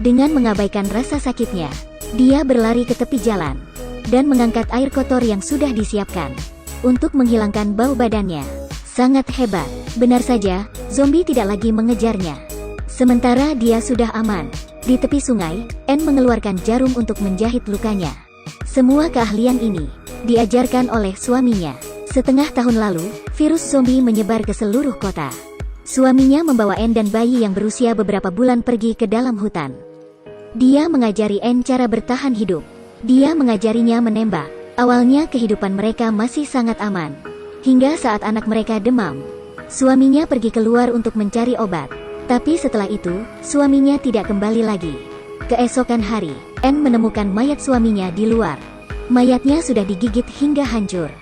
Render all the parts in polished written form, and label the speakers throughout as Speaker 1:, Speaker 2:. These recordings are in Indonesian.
Speaker 1: Dengan mengabaikan rasa sakitnya, dia berlari ke tepi jalan dan mengangkat air kotor yang sudah disiapkan untuk menghilangkan bau badannya. Sangat hebat. Benar saja, zombie tidak lagi mengejarnya. Sementara dia sudah aman. Di tepi sungai, Anne mengeluarkan jarum untuk menjahit lukanya. Semua keahlian ini diajarkan oleh suaminya. Setengah tahun lalu, virus zombie menyebar ke seluruh kota. Suaminya membawa Anne dan bayi yang berusia beberapa bulan pergi ke dalam hutan. Dia mengajari Anne cara bertahan hidup. Dia mengajarinya menembak. Awalnya kehidupan mereka masih sangat aman. Hingga saat anak mereka demam. Suaminya pergi keluar untuk mencari obat. Tapi setelah itu, suaminya tidak kembali lagi. Keesokan hari, Anne menemukan mayat suaminya di luar. Mayatnya sudah digigit hingga hancur.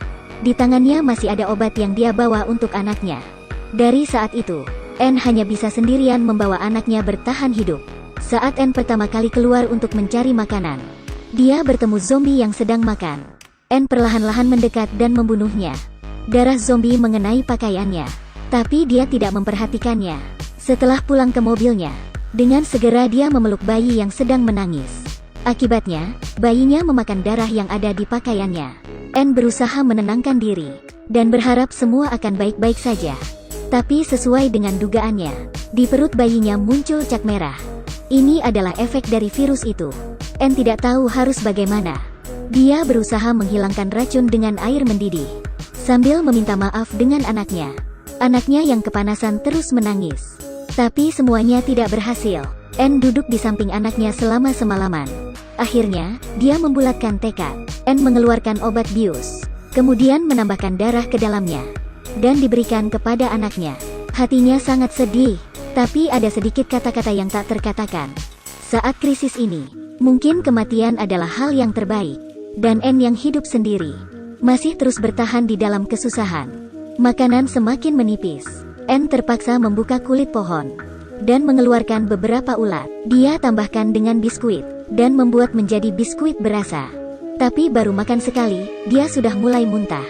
Speaker 1: Di tangannya masih ada obat yang dia bawa untuk anaknya. Dari saat itu, Anne hanya bisa sendirian membawa anaknya bertahan hidup. Saat Anne pertama kali keluar untuk mencari makanan, dia bertemu zombie yang sedang makan. Anne perlahan-lahan mendekat dan membunuhnya. Darah zombie mengenai pakaiannya, tapi dia tidak memperhatikannya. Setelah pulang ke mobilnya, dengan segera dia memeluk bayi yang sedang menangis. Akibatnya, bayinya memakan darah yang ada di pakaiannya. Anne berusaha menenangkan diri dan berharap semua akan baik-baik saja. Tapi sesuai dengan dugaannya, di perut bayinya muncul cap merah. Ini adalah efek dari virus itu. Anne tidak tahu harus bagaimana. Dia berusaha menghilangkan racun dengan air mendidih, sambil meminta maaf dengan anaknya. Anaknya yang kepanasan terus menangis. Tapi semuanya tidak berhasil. Anne duduk di samping anaknya selama semalaman. Akhirnya, dia membulatkan tekad. Anne mengeluarkan obat bius, kemudian menambahkan darah ke dalamnya, dan diberikan kepada anaknya. Hatinya sangat sedih, tapi ada sedikit kata-kata yang tak terkatakan. Saat krisis ini, mungkin kematian adalah hal yang terbaik. Dan Anne yang hidup sendiri, masih terus bertahan di dalam kesusahan. Makanan semakin menipis. Anne terpaksa membuka kulit pohon dan mengeluarkan beberapa ulat. Dia tambahkan dengan biskuit dan membuat menjadi biskuit berasa. Tapi baru makan sekali, dia sudah mulai muntah.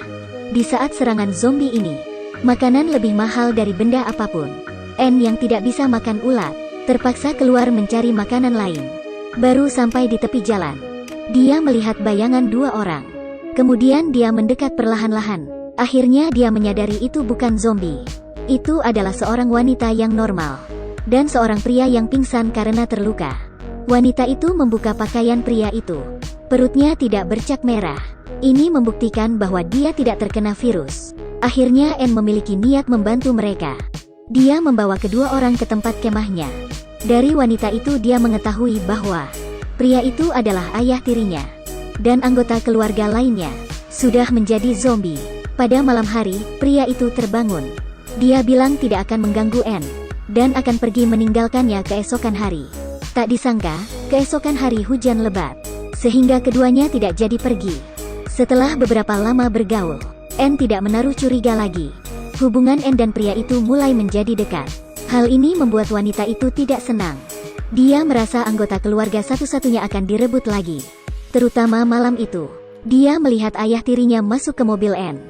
Speaker 1: Di saat serangan zombie ini, makanan lebih mahal dari benda apapun. Anne yang tidak bisa makan ulat, terpaksa keluar mencari makanan lain. Baru sampai di tepi jalan, dia melihat bayangan dua orang. Kemudian dia mendekat perlahan-lahan. Akhirnya dia menyadari itu bukan zombie. Itu adalah seorang wanita yang normal, dan seorang pria yang pingsan karena terluka. Wanita itu membuka pakaian pria itu. Perutnya tidak bercak merah. Ini membuktikan bahwa dia tidak terkena virus. Akhirnya Anne memiliki niat membantu mereka. Dia membawa kedua orang ke tempat kemahnya. Dari wanita itu dia mengetahui bahwa pria itu adalah ayah tirinya, dan anggota keluarga lainnya sudah menjadi zombie. Pada malam hari, pria itu terbangun. Dia bilang tidak akan mengganggu Anne, dan akan pergi meninggalkannya keesokan hari. Tak disangka, keesokan hari hujan lebat, sehingga keduanya tidak jadi pergi. Setelah beberapa lama bergaul, Anne tidak menaruh curiga lagi. Hubungan Anne dan pria itu mulai menjadi dekat. Hal ini membuat wanita itu tidak senang. Dia merasa anggota keluarga satu-satunya akan direbut lagi. Terutama malam itu, dia melihat ayah tirinya masuk ke mobil Anne.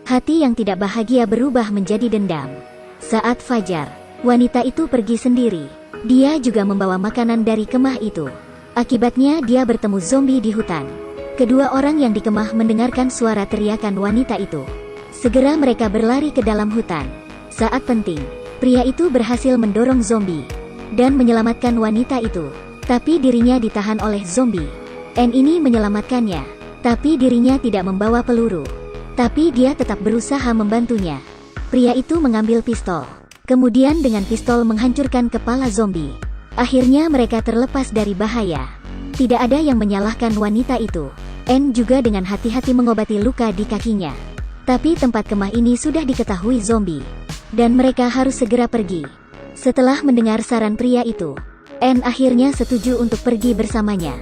Speaker 1: Hati yang tidak bahagia berubah menjadi dendam. Saat fajar, wanita itu pergi sendiri. Dia juga membawa makanan dari kemah itu. Akibatnya dia bertemu zombie di hutan. Kedua orang yang di kemah mendengarkan suara teriakan wanita itu. Segera mereka berlari ke dalam hutan. Saat penting, pria itu berhasil mendorong zombie dan menyelamatkan wanita itu. Tapi dirinya ditahan oleh zombie. Anne ini menyelamatkannya, tapi dirinya tidak membawa peluru. Tapi dia tetap berusaha membantunya. Pria itu mengambil pistol, kemudian dengan pistol menghancurkan kepala zombie. Akhirnya mereka terlepas dari bahaya. Tidak ada yang menyalahkan wanita itu. Anne juga dengan hati-hati mengobati luka di kakinya. Tapi tempat kemah ini sudah diketahui zombie, dan mereka harus segera pergi. Setelah mendengar saran pria itu, Anne akhirnya setuju untuk pergi bersamanya.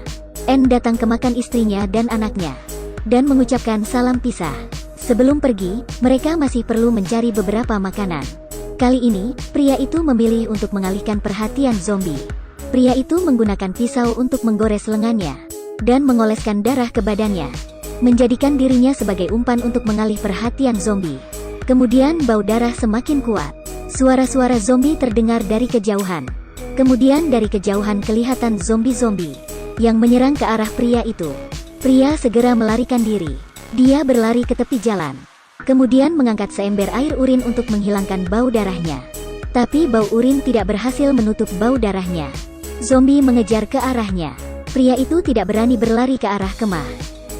Speaker 1: Anne datang ke makam istrinya dan anaknya, dan mengucapkan salam pisah. Sebelum pergi, mereka masih perlu mencari beberapa makanan. Kali ini, pria itu memilih untuk mengalihkan perhatian zombie. Pria itu menggunakan pisau untuk menggores lengannya, dan mengoleskan darah ke badannya, menjadikan dirinya sebagai umpan untuk mengalih perhatian zombie. Kemudian bau darah semakin kuat. Suara-suara zombie terdengar dari kejauhan. Kemudian dari kejauhan kelihatan zombie-zombie yang menyerang ke arah pria itu. Pria segera melarikan diri. Dia berlari ke tepi jalan. Kemudian mengangkat seember air urin untuk menghilangkan bau darahnya. Tapi bau urin tidak berhasil menutup bau darahnya. Zombie mengejar ke arahnya. Pria itu tidak berani berlari ke arah kemah.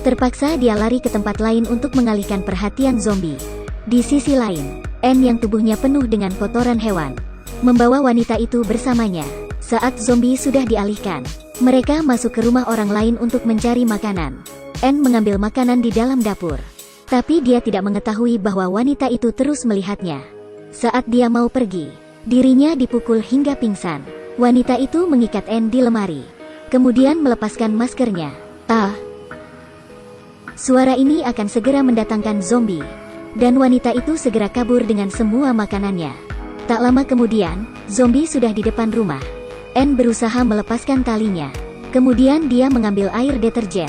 Speaker 1: Terpaksa dia lari ke tempat lain untuk mengalihkan perhatian zombie. Di sisi lain, Anne yang tubuhnya penuh dengan kotoran hewan membawa wanita itu bersamanya. Saat zombie sudah dialihkan, mereka masuk ke rumah orang lain untuk mencari makanan. Anne mengambil makanan di dalam dapur. Tapi dia tidak mengetahui bahwa wanita itu terus melihatnya. Saat dia mau pergi, dirinya dipukul hingga pingsan. Wanita itu mengikat Anne di lemari. Kemudian melepaskan maskernya. Suara ini akan segera mendatangkan zombie. Dan wanita itu segera kabur dengan semua makanannya. Tak lama kemudian, zombie sudah di depan rumah. Anne berusaha melepaskan talinya. Kemudian dia mengambil air deterjen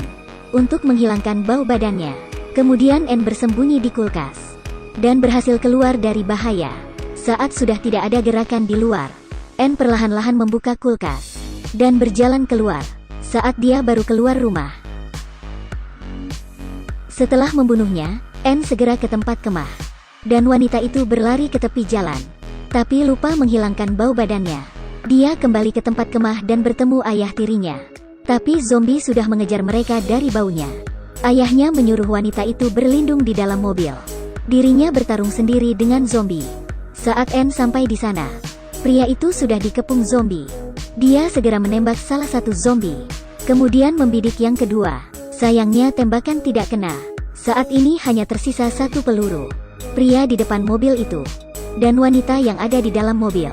Speaker 1: untuk menghilangkan bau badannya. Kemudian Anne bersembunyi di kulkas dan berhasil keluar dari bahaya. Saat sudah tidak ada gerakan di luar, Anne perlahan-lahan membuka kulkas dan berjalan keluar. Saat dia baru keluar rumah, setelah membunuhnya, Anne segera ke tempat kemah. Dan wanita itu berlari ke tepi jalan, tapi lupa menghilangkan bau badannya. Dia kembali ke tempat kemah dan bertemu ayah tirinya. Tapi zombie sudah mengejar mereka dari baunya. Ayahnya menyuruh wanita itu berlindung di dalam mobil. Dirinya bertarung sendiri dengan zombie. Saat Anne sampai di sana, pria itu sudah dikepung zombie. Dia segera menembak salah satu zombie, kemudian membidik yang kedua. Sayangnya tembakan tidak kena. Saat ini hanya tersisa satu peluru. Pria di depan mobil itu dan wanita yang ada di dalam mobil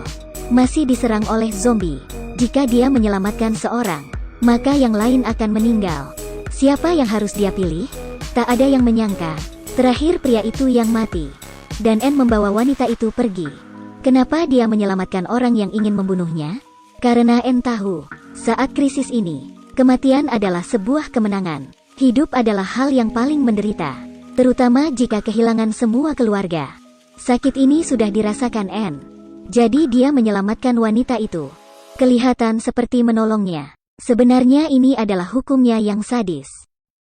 Speaker 1: masih diserang oleh zombie. Jika dia menyelamatkan seorang, maka yang lain akan meninggal. Siapa yang harus dia pilih? Tak ada yang menyangka. Terakhir pria itu yang mati. Dan Anne membawa wanita itu pergi. Kenapa dia menyelamatkan orang yang ingin membunuhnya? Karena Anne tahu, saat krisis ini, kematian adalah sebuah kemenangan. Hidup adalah hal yang paling menderita, terutama jika kehilangan semua keluarga. Sakit ini sudah dirasakan Anne. Jadi dia menyelamatkan wanita itu. Kelihatan seperti menolongnya. Sebenarnya ini adalah hukumnya yang sadis.